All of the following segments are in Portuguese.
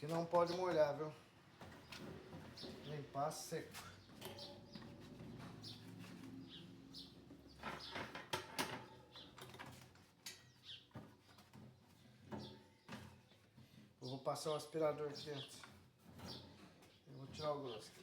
Que não pode molhar, viu? Limpar seco. Eu vou passar o aspirador aqui dentro. Eu vou tirar o grosso aqui.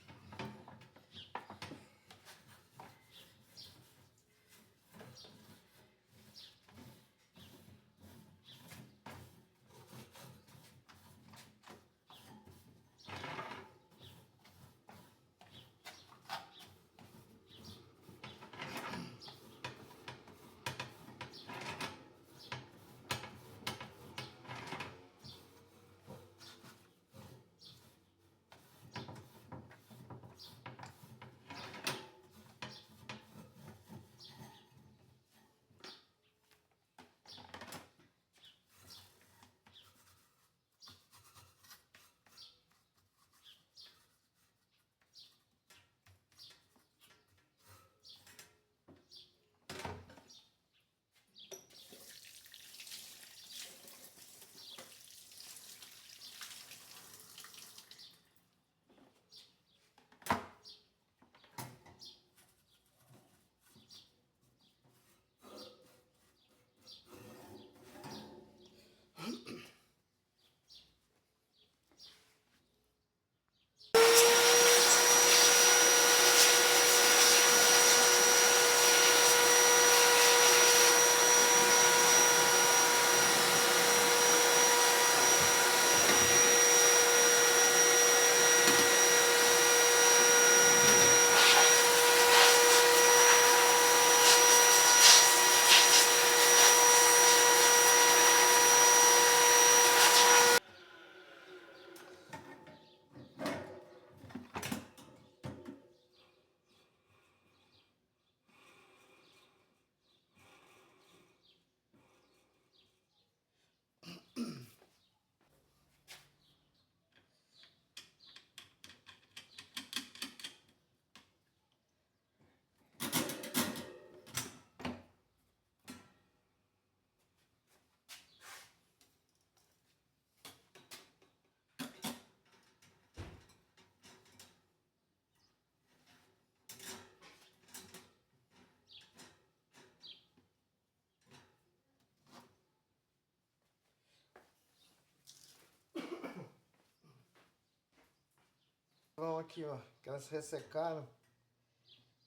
Vão aqui, ó, que elas ressecaram,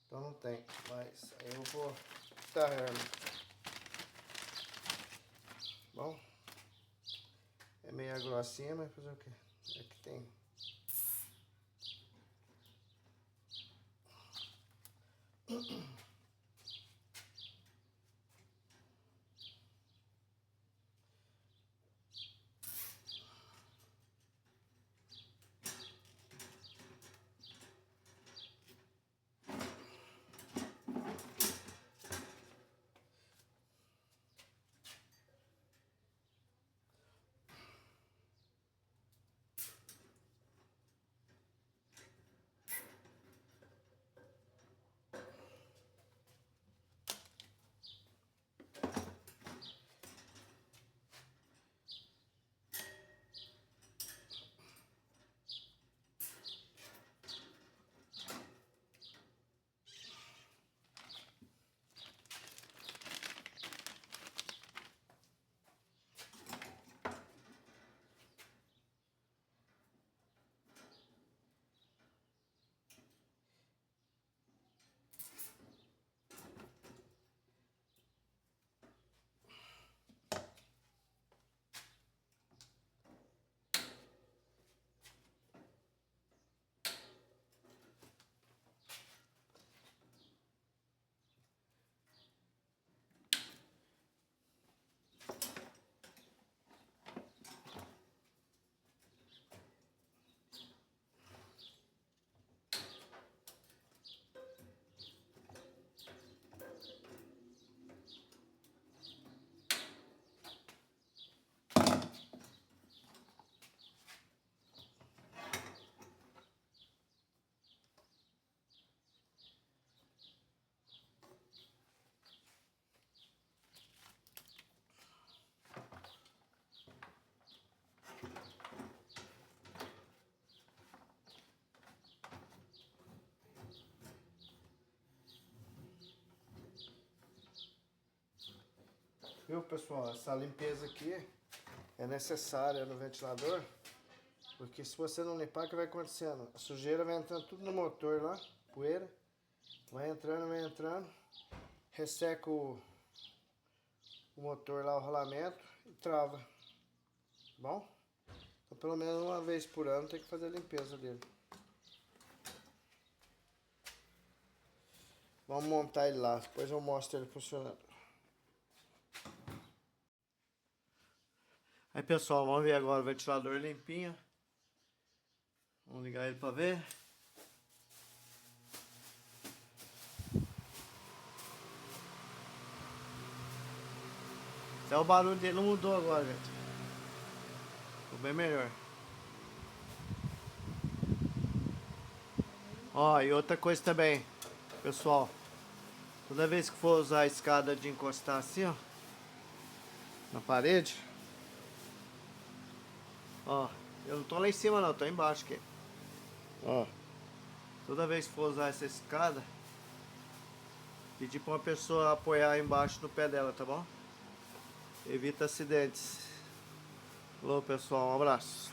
então não tem, mas aí eu vou dar ela. Bom, é meio grossinha, mas fazer o quê? É que tem. Viu, pessoal? Essa limpeza aqui é necessária no ventilador, porque se você não limpar, o que vai acontecendo? A sujeira vai entrando tudo no motor lá, poeira, vai entrando, resseca o motor lá, o rolamento e trava, tá bom? Então pelo menos uma vez por ano tem que fazer a limpeza dele. Vamos montar ele lá, depois eu mostro ele funcionando. Aí pessoal, vamos ver agora o ventilador limpinho. Vamos ligar ele para ver. Até o barulho dele não mudou agora, gente. Ficou bem melhor. Ó, e outra coisa também, pessoal. Toda vez que for usar a escada de encostar assim, ó, na parede. Ó, eu não tô lá em cima não, tô embaixo aqui. Ó, toda vez que for usar essa escada, pedir pra uma pessoa apoiar embaixo no pé dela, tá bom? Evita acidentes. Falou, pessoal, um abraço.